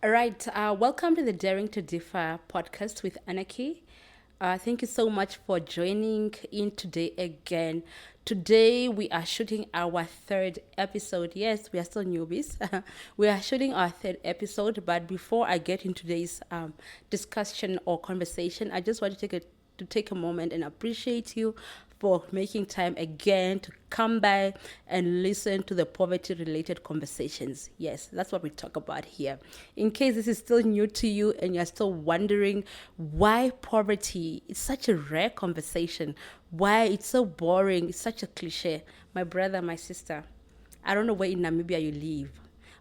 All right, welcome to the Daring to Differ podcast with Anarchy. Thank you so much for joining in today again. Today we are shooting our third episode. Yes, we are still newbies. We are shooting our third episode, but before I get into today's discussion or conversation, I just want to take a moment and appreciate you for making time again to come by and listen to the poverty related conversations. Yes, that's what we talk about here. In case this is still new to you and you're still wondering why poverty is such a rare conversation, why it's so boring, it's such a cliche. My brother, my sister, I don't know where in Namibia you live.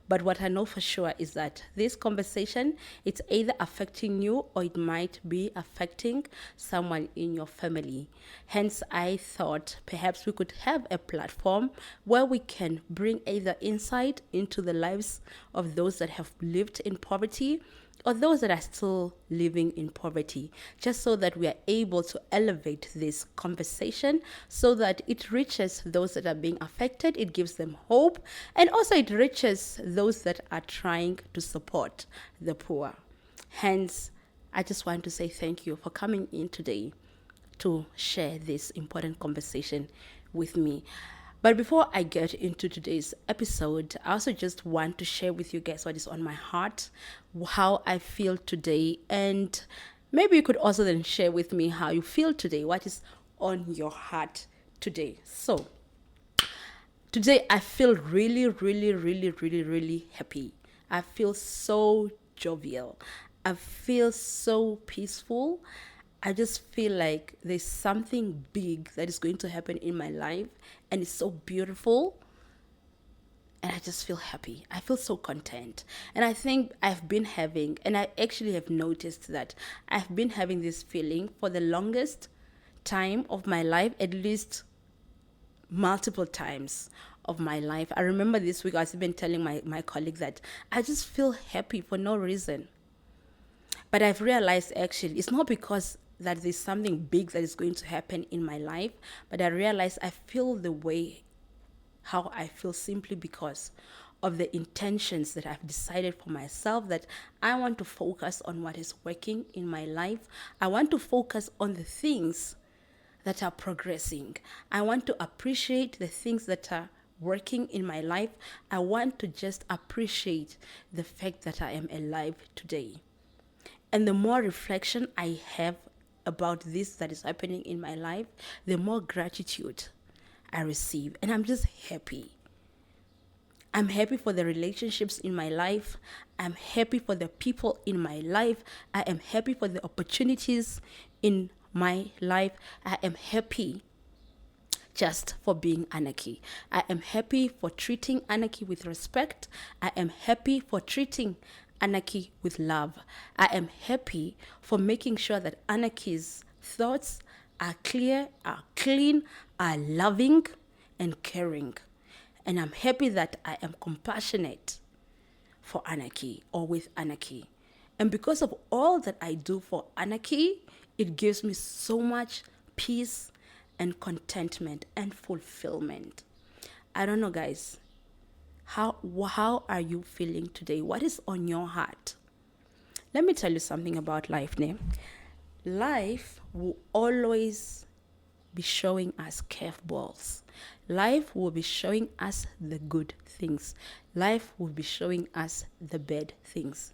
But what I know for sure is that this conversation, it's either affecting you or it might be affecting someone in your family. Hence, I thought perhaps we could have a platform where we can bring either insight into the lives of those that have lived in poverty or those that are still living in poverty, just so that we are able to elevate this conversation so that it reaches those that are being affected, it gives them hope, and also it reaches those that are trying to support the poor. Hence, I just want to say thank you for coming in today to share this important conversation with me. But before I get into today's episode, I also just want to share with you guys what is on my heart, how I feel today, and maybe you could also then share with me how you feel today, what is on your heart today. So, today I feel really, really, really, really, really happy. I feel so jovial. I feel so peaceful. I just feel like there's something big that is going to happen in my life and it's so beautiful. And I just feel happy. I feel so content. And I think I've been having, and I actually have noticed that I've been having this feeling for the longest time of my life, at least multiple times of my life. I remember this week I was even telling my colleague that I just feel happy for no reason. But I've realized actually it's not because that there's something big that is going to happen in my life, but I realize I feel the way how I feel simply because of the intentions that I've decided for myself, that I want to focus on what is working in my life. I want to focus on the things that are progressing. I want to appreciate the things that are working in my life. I want to just appreciate the fact that I am alive today. And the more reflection I have about this that is happening in my life, the more gratitude I receive. And I'm just happy. I'm happy for the relationships in my life. I'm happy for the people in my life. I am happy for the opportunities in my life. I am happy just for being anarchy. I am happy for treating anarchy with respect. I am happy for treating anarchy with love. I am happy for making sure that anarchy's thoughts are clear, are clean, are loving and caring. And I'm happy that I am compassionate for anarchy or with anarchy. And because of all that I do for anarchy, it gives me so much peace and contentment and fulfillment. I don't know, guys. How are you feeling today? What is on your heart? Let me tell you something about life, Name. Life will always be showing us curveballs. Life will be showing us the good things. Life will be showing us the bad things.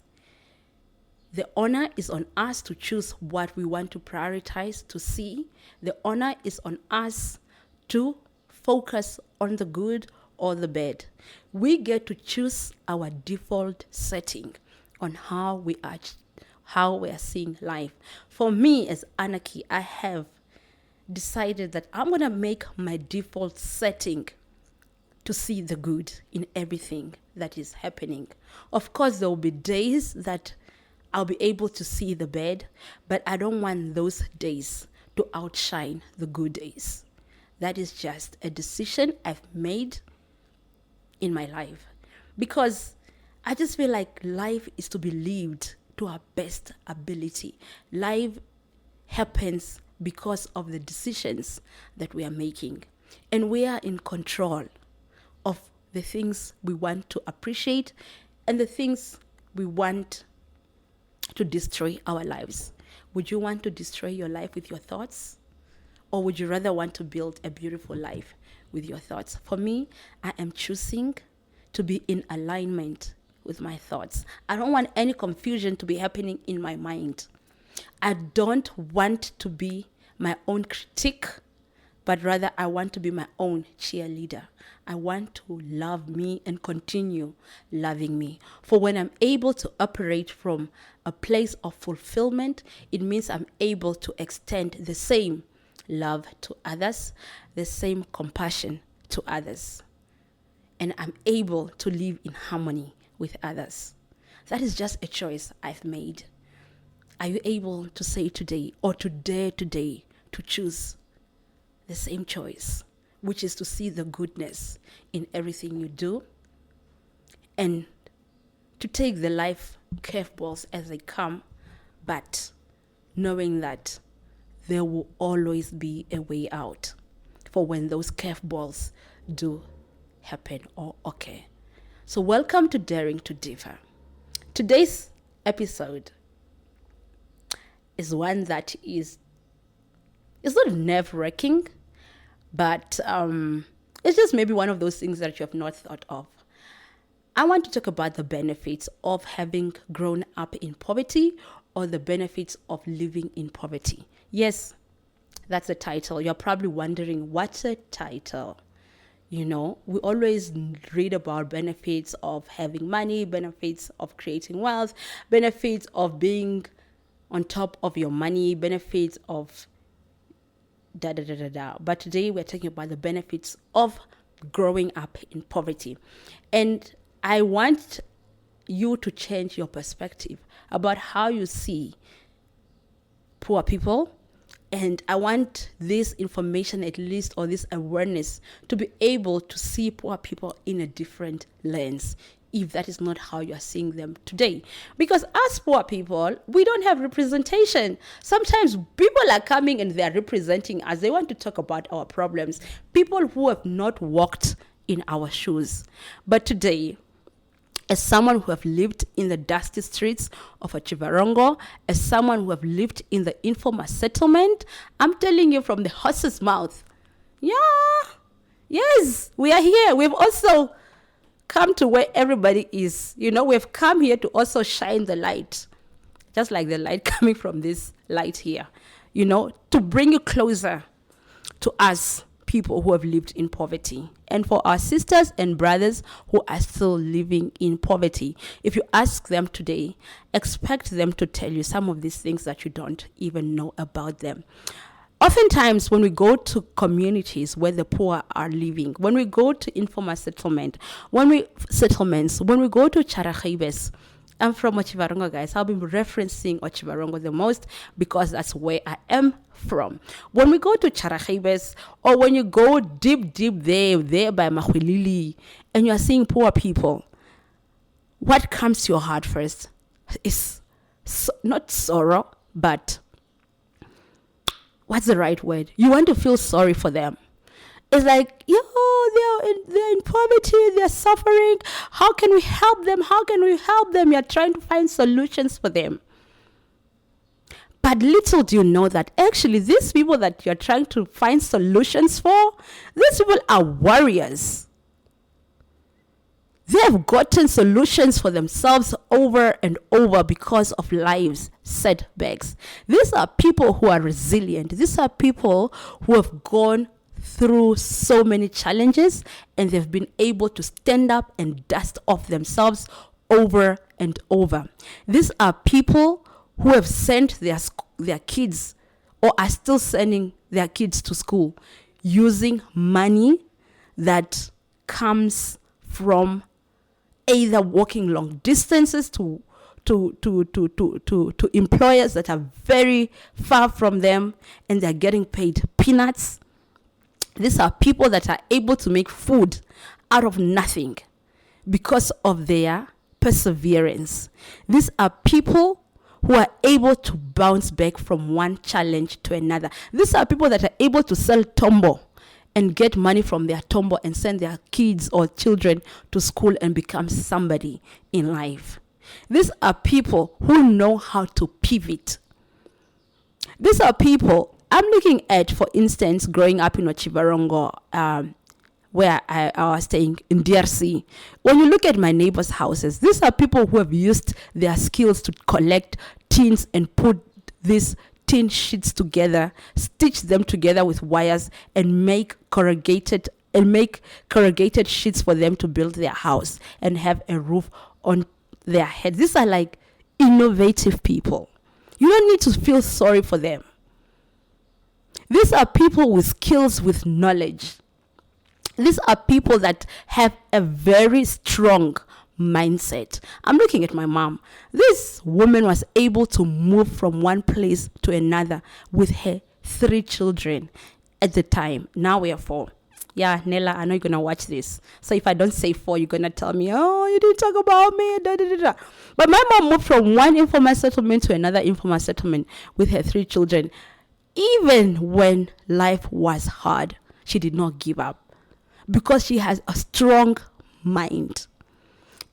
The honor is on us to choose what we want to prioritize to see. The honor is on us to focus on the good or the bad. We get to choose our default setting on how we are seeing life. For me as anarchy, I have decided that I'm going to make my default setting to see the good in everything that is happening. Of course, there will be days that I'll be able to see the bad, but I don't want those days to outshine the good days. That is just a decision I've made in my life, because I just feel like life is to be lived to our best ability. Life happens because of the decisions that we are making, and we are in control of the things we want to appreciate and the things we want to destroy our lives. Would you want to destroy your life with your thoughts? Or would you rather want to build a beautiful life with your thoughts? For me, I am choosing to be in alignment with my thoughts. I don't want any confusion to be happening in my mind. I don't want to be my own critic, but rather I want to be my own cheerleader. I want to love me and continue loving me. For when I'm able to operate from a place of fulfillment, it means I'm able to extend the same love to others, the same compassion to others. And I'm able to live in harmony with others. That is just a choice I've made. Are you able to say today, or to dare today, to choose the same choice, which is to see the goodness in everything you do and to take the life curveballs as they come, but knowing that there will always be a way out for when those curveballs do happen or occur. So welcome to Daring to Differ. Today's episode is one that is not nerve-wracking, but it's just maybe one of those things that you have not thought of. I want to talk about the benefits of having grown up in poverty, or the benefits of living in poverty. Yes, that's the title. You're probably wondering, what's a title? You know, we always read about benefits of having money, benefits of creating wealth, benefits of being on top of your money, benefits of da. But today we're talking about the benefits of growing up in poverty. And I want you to change your perspective about how you see poor people. And I want this information, at least, or this awareness, to be able to see poor people in a different lens, if that is not how you are seeing them today. Because as poor people, we don't have representation. Sometimes people are coming and they are representing us. They want to talk about our problems. People who have not walked in our shoes. But today, as someone who have lived in the dusty streets of otjiwarongo, as someone who have lived in the informal settlement, I'm telling you from the horse's mouth, yes, we are here. We've also come to where everybody is. You know, we've come here to also shine the light, just like the light coming from this light here, you know, to bring you closer to us people who have lived in poverty, and for our sisters and brothers who are still living in poverty. If you ask them today, expect them to tell you some of these things that you don't even know about them. Oftentimes, when we go to communities where the poor are living, when we go to informal settlements, when we go to Charachibes, I'm from otjiwarongo, guys. I'll be referencing otjiwarongo the most because that's where I am from. When we go to Charachibes, or when you go deep there by Mahwilili, and you're seeing poor people, what comes to your heart first is not sorrow, but what's the right word? You want to feel sorry for them. It's like, they're in poverty, they're suffering. How can we help them? You're trying to find solutions for them. But little do you know that actually these people that you're trying to find solutions for, these people are warriors. They have gotten solutions for themselves over and over because of life's setbacks. These are people who are resilient. These are people who have gone through so many challenges, and they've been able to stand up and dust off themselves over and over. These are people who have sent their kids, or are still sending their kids to school, using money that comes from either walking long distances to employers that are very far from them, and they're getting paid peanuts. These are people that are able to make food out of nothing because of their perseverance. These are people who are able to bounce back from one challenge to another. These are people that are able to sell tombo and get money from their tombo and send their kids or children to school and become somebody in life. These are people who know how to pivot. These are people I'm looking at, for instance, growing up in Otjiwarongo, where I was staying in DRC. When you look at my neighbors' houses, these are people who have used their skills to collect tins and put these tin sheets together, stitch them together with wires, and make corrugated sheets for them to build their house and have a roof on their head. These are like innovative people. You don't need to feel sorry for them. These are people with skills, with knowledge. These are people that have a very strong mindset. I'm looking at my mom. This woman was able to move from one place to another with her 3 children at the time. Now we are 4. Yeah, Nella, I know you're going to watch this. So if I don't say 4, you're going to tell me, oh, you didn't talk about me. Da, da, da, da. But my mom moved from one informal settlement to another informal settlement with her 3 children. Even when life was hard, she did not give up because she has a strong mind.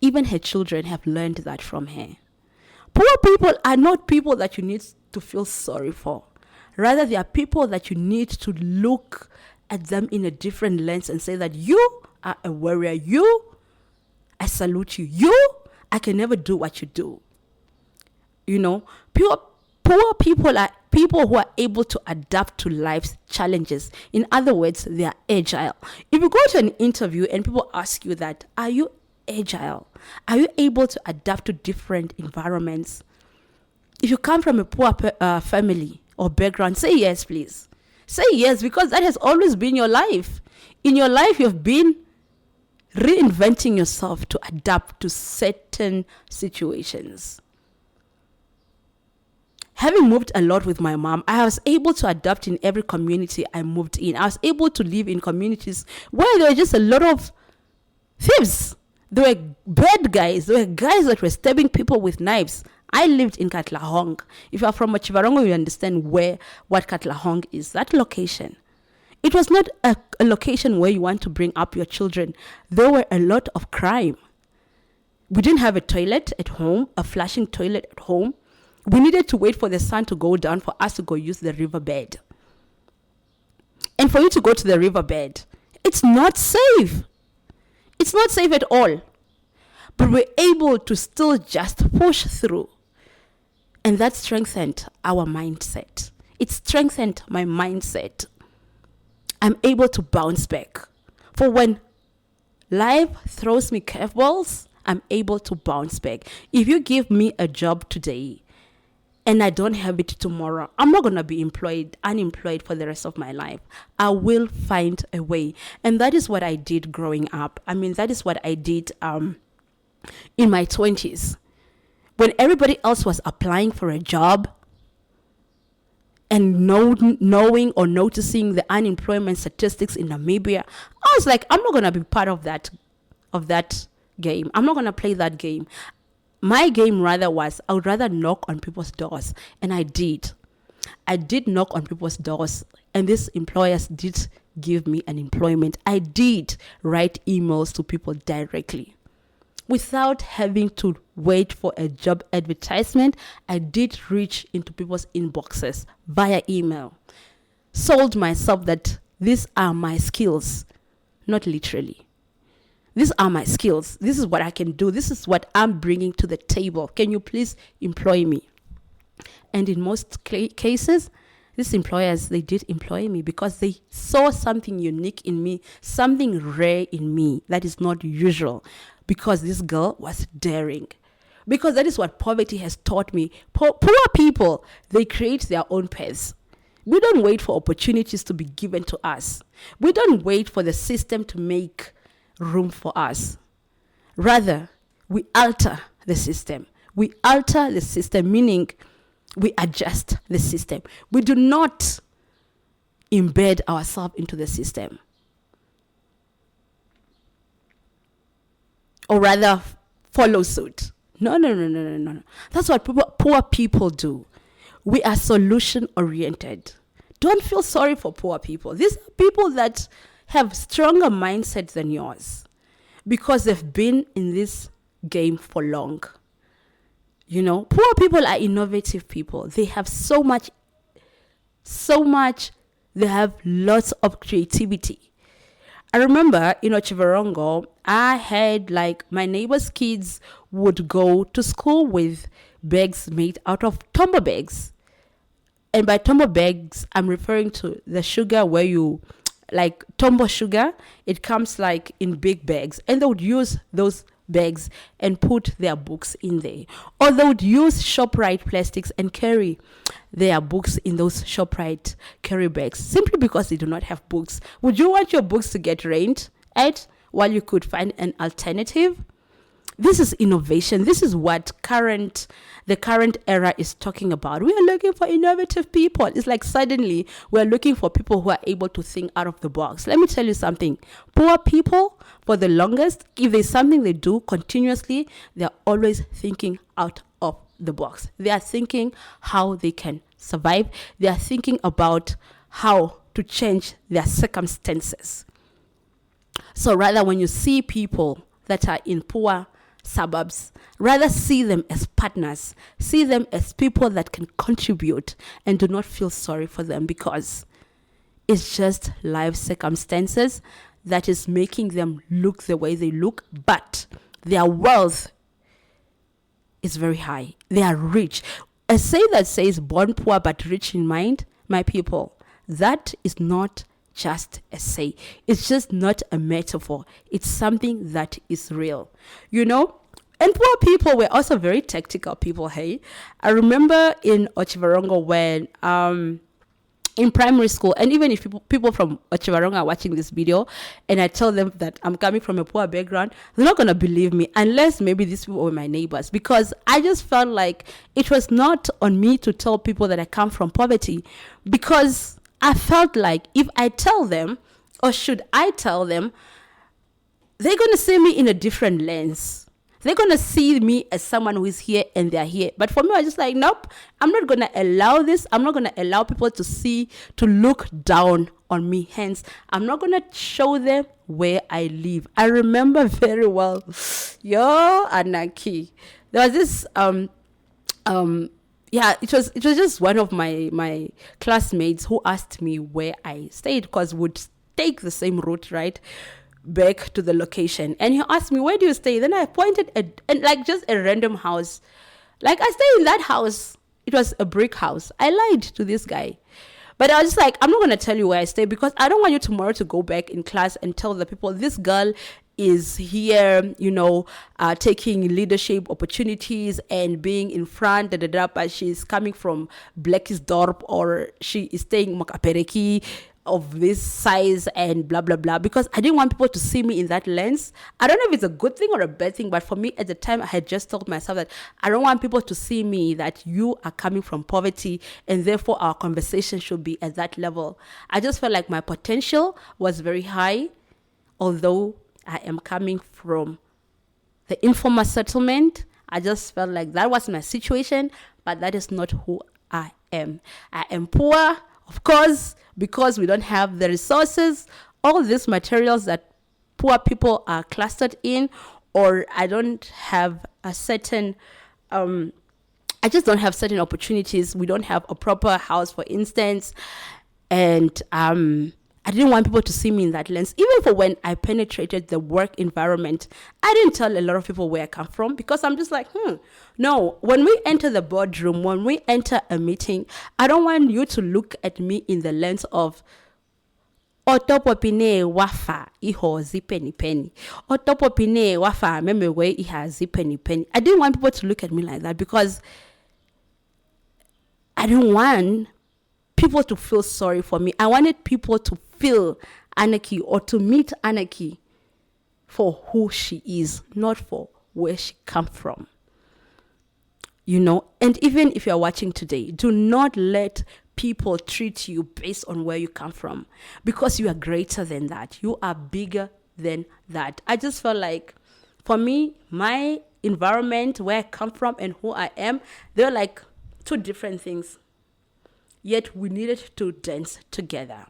Even her children have learned that from her. Poor people are not people that you need to feel sorry for. Rather, they are people that you need to look at them in a different lens and say that you are a warrior. I salute you. I can never do what you do. You know, poor people are people who are able to adapt to life's challenges. In other words, they are agile. If you go to an interview and people ask you that, are you agile? Are you able to adapt to different environments? If you come from a poor family or background, say yes, please. Say yes, because that has always been your life. In your life, you've been reinventing yourself to adapt to certain situations. Having moved a lot with my mom, I was able to adapt in every community I moved in. I was able to live in communities where there were just a lot of thieves. There were bad guys. There were guys that were stabbing people with knives. I lived in Katlehong. If you are from Otjiwarongo, you understand what Katlehong is. That location. It was not a location where you want to bring up your children. There were a lot of crime. We didn't have a toilet at home, a flushing toilet at home. We needed to wait for the sun to go down for us to go use the riverbed. And for you to go to the riverbed, it's not safe. It's not safe at all. But we're able to still just push through. And that strengthened our mindset. It strengthened my mindset. I'm able to bounce back. For when life throws me curveballs, I'm able to bounce back. If you give me a job today and I don't have it tomorrow, I'm not going to be unemployed for the rest of my life. I will find a way. And that is what I did growing up. That is what I did in my 20s. When everybody else was applying for a job and knowing or noticing the unemployment statistics in Namibia, I was like, I'm not going to be part of that game. I'm not going to play that game. My game rather was, I would rather knock on people's doors. And I did. I did knock on people's doors. And these employers did give me an employment. I did write emails to people directly. Without having to wait for a job advertisement, I did reach into people's inboxes via email. Sold myself that these are my skills. Not literally. These are my skills. This is what I can do. This is what I'm bringing to the table. Can you please employ me? And in most cases, these employers, they did employ me because they saw something unique in me, something rare in me that is not usual, because this girl was daring. Because that is what poverty has taught me. Poor people, they create their own paths. We don't wait for opportunities to be given to us. We don't wait for the system to make room for us. Rather, we alter the system. We alter the system, meaning we adjust the system. We do not embed ourselves into the system. Or rather, follow suit. No. That's what poor people do. We are solution-oriented. Don't feel sorry for poor people. These are people that have stronger mindset than yours because they've been in this game for long. Poor people are innovative people. They have so much, they have lots of creativity. I remember in Otjiwarongo, I had like my neighbor's kids would go to school with bags made out of tombo bags. And by tombo bags, I'm referring to the sugar where you, like tombo sugar, it comes like in big bags. And they would use those bags and put their books in there. Or they would use ShopRite plastics and carry their books in those ShopRite carry bags simply because they do not have books. Would you want your books to get rained at while you could find an alternative? This is innovation. This is what the current era is talking about. We are looking for innovative people. It's like suddenly we're looking for people who are able to think out of the box. Let me tell you something. Poor people, for the longest, if there's something they do continuously, they're always thinking out of the box. They are thinking how they can survive. They are thinking about how to change their circumstances. So rather, when you see people that are in poor suburbs, rather see them as partners, see them as people that can contribute, and do not feel sorry for them, because it's just life circumstances that is making them look the way they look, but their wealth is very high. They are rich. A say that says born poor but rich in mind, my people, that is not just a say. It's just not a metaphor. It's something that is real, And poor people were also very tactical people, hey? I remember in Otjiwarongo when in primary school, and even if people from Otjiwarongo are watching this video and I tell them that I'm coming from a poor background, they're not going to believe me unless maybe these people were my neighbors, because I just felt like it was not on me to tell people that I come from poverty, because I felt like if I tell them, or should I tell them, they're going to see me in a different lens. They're going to see me as someone who is here and they're here. But for me, I was just like, nope, I'm not going to allow this. I'm not going to allow people to look down on me. Hence, I'm not going to show them where I live. I remember very well, Anaki. There was this, it was just one of my classmates who asked me where I stayed, because would take the same route, right, back to the location. And he asked me, where do you stay? Then I pointed at like just a random house. Like, I stay in that house. It was a brick house. I lied to this guy. But I was just like, I'm not going to tell you where I stay, because I don't want you tomorrow to go back in class and tell the people, this girl is here, taking leadership opportunities and being in front, but she's coming from Blackisdorp, or she is staying Makapereki of this size and blah, blah, blah, because I didn't want people to see me in that lens. I don't know if it's a good thing or a bad thing, but for me at the time, I had just told myself that I don't want people to see me that you are coming from poverty and therefore our conversation should be at that level. I just felt like my potential was very high, although I am coming from the informal settlement. I just felt like that was my situation, but that is not who I am. I am poor, of course, because we don't have the resources, all these materials that poor people are clustered in, or I don't have a certain, I just don't have certain opportunities. We don't have a proper house, for instance, and I didn't want people to see me in that lens. Even for when I penetrated the work environment, I didn't tell a lot of people where I come from, because I'm just like, no, when we enter the boardroom, when we enter a meeting, I don't want you to look at me in the lens of otopopine wafa iho zipeni penny. Otopopine wafa memewe iha zipeni penny. I didn't want people to look at me like that, because I didn't want people to feel sorry for me. I wanted people to feel Anarchy, or to meet Anarchy for who she is, not for where she come from. And even if you're watching today, do not let people treat you based on where you come from, because you are greater than that. You are bigger than that. I just felt like, for me, my environment, where I come from and who I am, they're like two different things. Yet we needed to dance together,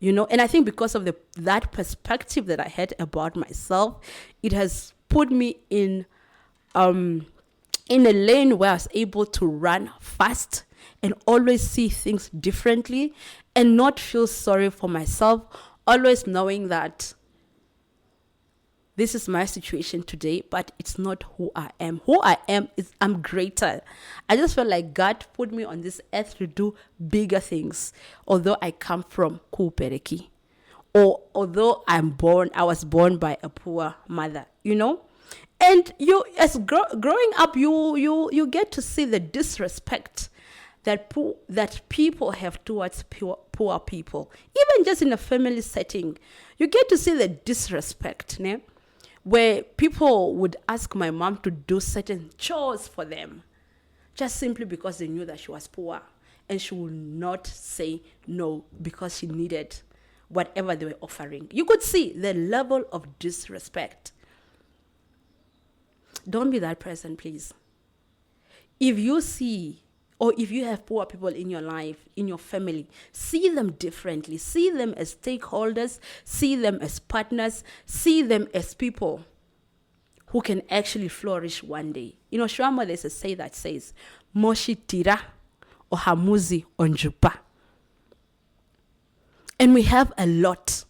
And I think because of that perspective that I had about myself, it has put me in in a lane where I was able to run fast and always see things differently and not feel sorry for myself, always knowing that this is my situation today, but it's not who I am. Who I am is I'm greater. I just felt like God put me on this earth to do bigger things, although I come from Kupereki, or although I was born by a poor mother, And as growing up, you get to see the disrespect that people have towards poor people. Even just in a family setting, you get to see the disrespect, where people would ask my mom to do certain chores for them, just simply because they knew that she was poor, and she would not say no because she needed whatever they were offering. You could see the level of disrespect. Don't be that person, please. If you see, or if you have poor people in your life, in your family, see them differently. See them as stakeholders. See them as partners. See them as people who can actually flourish one day. Shwama, there's a say that says, Moshi tira or hamuzi onjupa. And we have a lot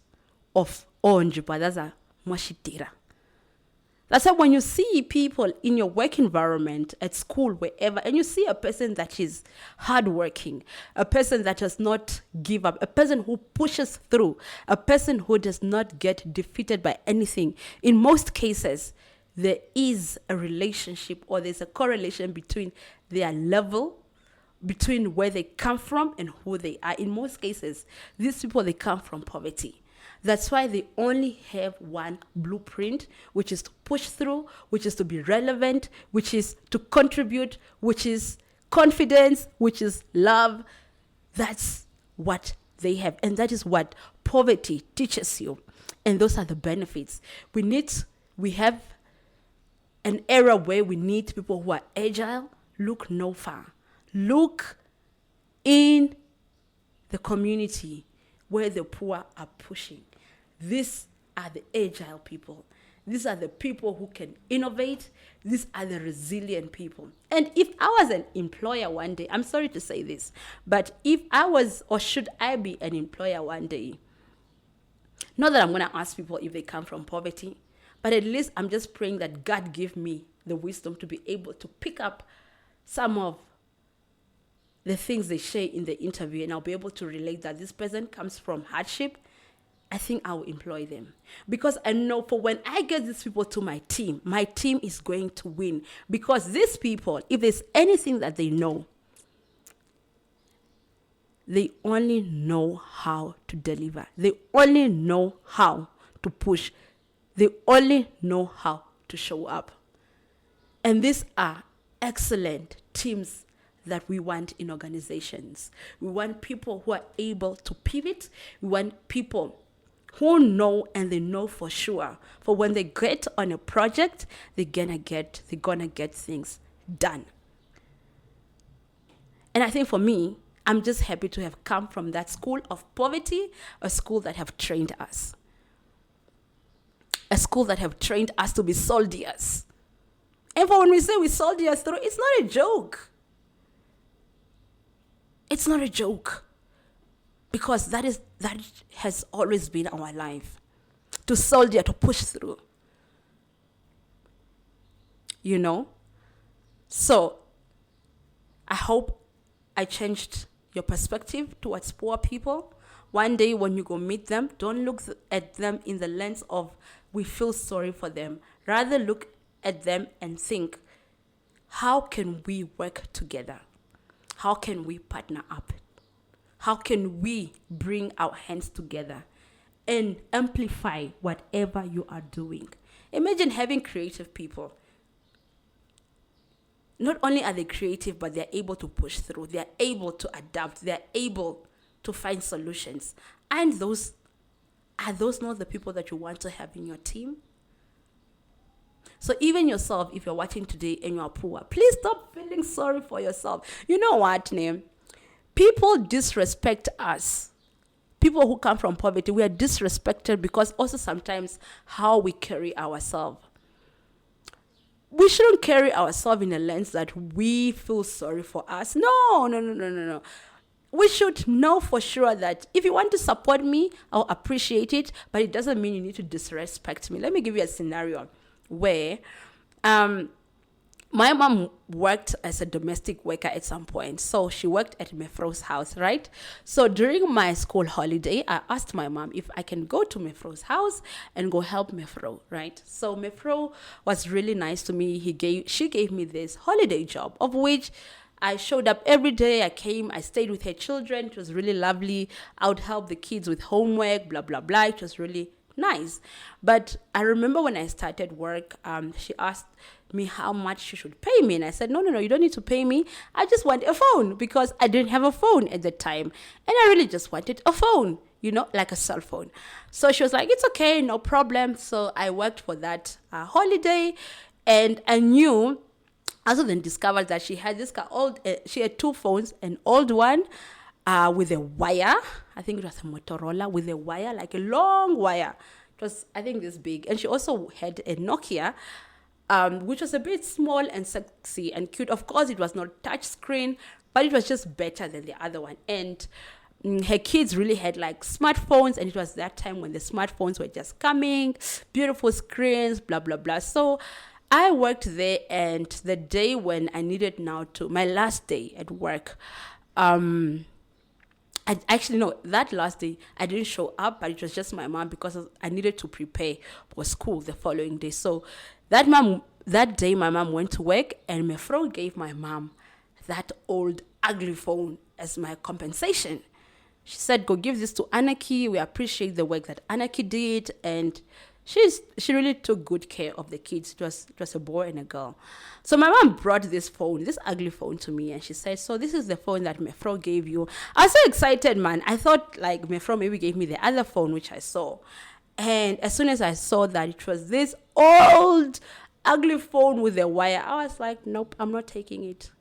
of onjupa. That's a moshi tira. That's why when you see people in your work environment, at school, wherever, and you see a person that is hardworking, a person that does not give up, a person who pushes through, a person who does not get defeated by anything, in most cases, there is a relationship or there's a correlation between their level, between where they come from and who they are. In most cases, these people, they come from poverty. That's why they only have one blueprint, which is to push through, which is to be relevant, which is to contribute, which is confidence, which is love. That's what they have. And that is what poverty teaches you. And those are the benefits. We have an era where we need people who are agile. Look no far. Look in the community where the poor are pushing. These are the agile people. These are the people who can innovate. These are the resilient people. And if I was an employer one day, I'm sorry to say this, but if I was, or should I be an employer one day, not that I'm going to ask people if they come from poverty, but at least I'm just praying that God give me the wisdom to be able to pick up some of the things they share in the interview, and I'll be able to relate that this person comes from hardship. I think I will employ them. Because I know for when I get these people to my team is going to win. Because these people, if there's anything that they know, they only know how to deliver. They only know how to push. They only know how to show up. And these are excellent teams that we want in organizations. We want people who are able to pivot. We want people who know, and they know for sure, for when they get on a project, they're gonna get things done. And I think for me, I'm just happy to have come from that school of poverty, a school that have trained us. A school that have trained us to be soldiers. And for when we say we soldiers through, it's not a joke. It's not a joke. Because that has always been our life. To soldier, to push through. So, I hope I changed your perspective towards poor people. One day when you go meet them, don't look at them in the lens of we feel sorry for them. Rather look at them and think, how can we work together? How can we partner up? How can we bring our hands together and amplify whatever you are doing? Imagine having creative people. Not only are they creative, but they're able to push through. They're able to adapt. They're able to find solutions. And are those not the people that you want to have in your team? So even yourself, if you're watching today and you're poor, please stop feeling sorry for yourself. You know what, Name? People disrespect us. People who come from poverty, we are disrespected because also sometimes how we carry ourselves. we shouldn't carry ourselves in a lens that we feel sorry for us. No, no, no, no, no, no. We should know for sure that if you want to support me, I'll appreciate it, but it doesn't mean you need to disrespect me. Let me give you a scenario where my mom worked as a domestic worker at some point. So she worked at Mefro's house, right? So during my school holiday, I asked my mom if I can go to Mefro's house and go help Mefro, right? So Mefro was really nice to me. She gave me this holiday job, of which I showed up every day. I came, I stayed with her children. It was really lovely. I would help the kids with homework, blah, blah, blah. It was really nice. But I remember when I started work, she asked me how much she should pay me. And I said, no, you don't need to pay me. I just want a phone, because I didn't have a phone at the time. And I really just wanted a phone, like a cell phone. So she was like, it's okay, no problem. So I worked for that holiday, and I knew, other than discovered that she had she had two phones, an old one with a wire. I think it was a Motorola with a wire, like a long wire. It was, I think, this big. And she also had a Nokia, which was a bit small and sexy and cute. Of course, it was not touch screen, but it was just better than the other one. And her kids really had like smartphones, and it was that time when the smartphones were just coming, beautiful screens, blah, blah, blah. So I worked there, and the day when I needed my last day at work, that last day I didn't show up, but it was just my mom, because I needed to prepare for school the following day. So that day my mom went to work, and Mefro gave my mom that old ugly phone as my compensation. She said, go give this to Anaki. We appreciate the work that Anaki did. And she really took good care of the kids. It was a boy and a girl. So my mom brought this ugly phone to me, and she said, so this is the phone that Mefro gave you. I was so excited, man. I thought like Mefro maybe gave me the other phone, which I saw. And as soon as I saw that it was this old ugly phone with a wire, I was like, nope, I'm not taking it.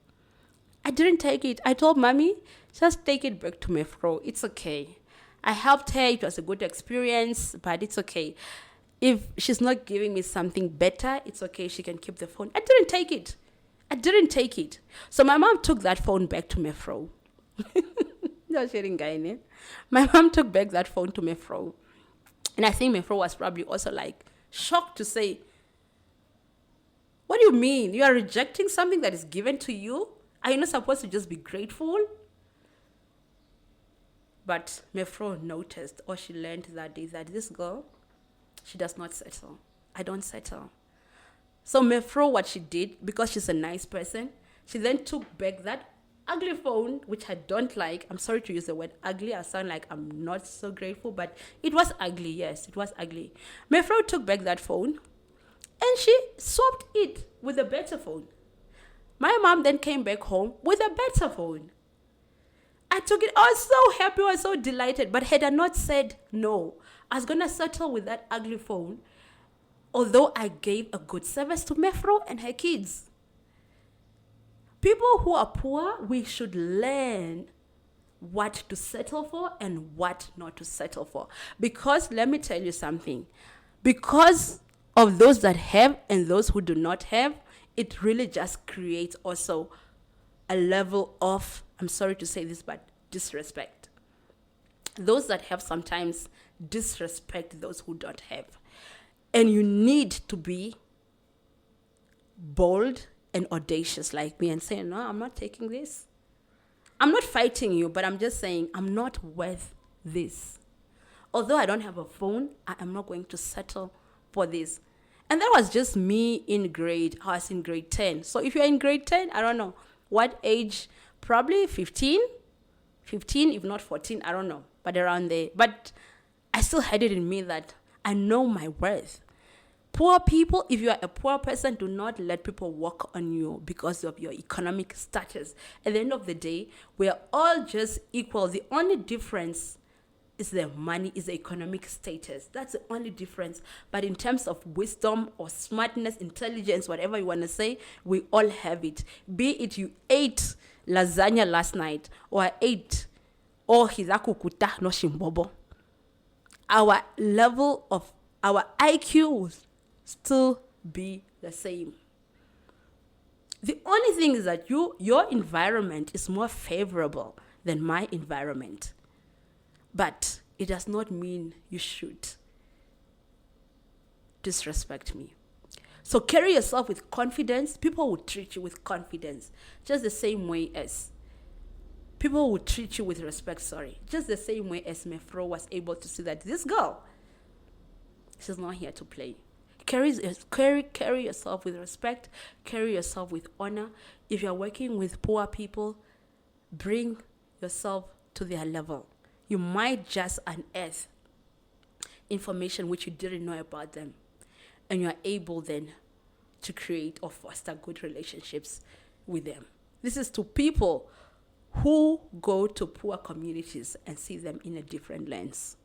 I didn't take it. I told mommy, just take it back to Mefro. It's okay. I helped her. It was a good experience, but it's okay. If she's not giving me something better, it's okay. She can keep the phone. I didn't take it. So my mom took that phone back to Mefro. No sharing guy, ne? My mom took back that phone to Mefro. And I think Mefro was probably also like shocked to say, what do you mean? You are rejecting something that is given to you? Are you not supposed to just be grateful? But Mefro noticed, or she learned that day, that this girl, she does not settle. I don't settle. So Mefro, what she did, because she's a nice person, she then took back that ugly phone, which I don't like. I'm sorry to use the word ugly. I sound like I'm not so grateful, but it was ugly. Yes, it was ugly. Mefro took back that phone, and she swapped it with a better phone. My mom then came back home with a better phone. I took it. I was so happy. I was so delighted. But had I not said no, I was going to settle with that ugly phone, although I gave a good service to Mefro and her kids. People who are poor, we should learn what to settle for and what not to settle for. Because let me tell you something. Because of those that have and those who do not have, it really just creates also a level of, I'm sorry to say this, but disrespect. Those that have sometimes disrespect those who don't have. And you need to be bold and audacious like me and say, no, I'm not taking this. I'm not fighting you, but I'm just saying I'm not worth this. Although I don't have a phone, I am not going to settle for this. And that was just me I was in grade 10. So if you're in grade 10, I don't know what age, probably 15, if not 14, I don't know, but around there. But I still had it in me that I know my worth. Poor people, if you are a poor person, do not let people walk on you because of your economic status. At the end of the day, we are all just equal. The only difference is the money, is the economic status. That's the only difference. But in terms of wisdom or smartness, intelligence, whatever you want to say, we all have it. Be it you ate lasagna last night or I ate hizakukuta no shimbobo. Our level of our IQ will still be the same. The only thing is that your environment is more favorable than my environment. But it does not mean you should disrespect me. So carry yourself with confidence. People will treat you with confidence, just the same way as people will treat you with respect, just the same way as Mefro was able to see that this girl, she's not here to play. Carry yourself with respect, carry yourself with honor. If you're working with poor people, bring yourself to their level. You might just unearth information which you didn't know about them. And you are able then to create or foster good relationships with them. This is to people who go to poor communities and see them in a different lens.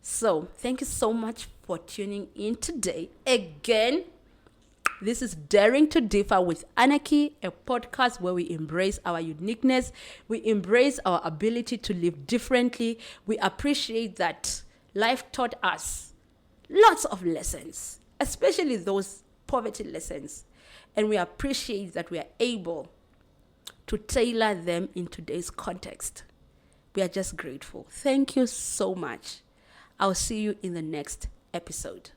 So, thank you so much for tuning in today. Again, this is Daring to Differ with Anarchy, a podcast where we embrace our uniqueness. We embrace our ability to live differently. We appreciate that life taught us lots of lessons, especially those poverty lessons. And we appreciate that we are able to tailor them in today's context. We are just grateful. Thank you so much. I'll see you in the next episode.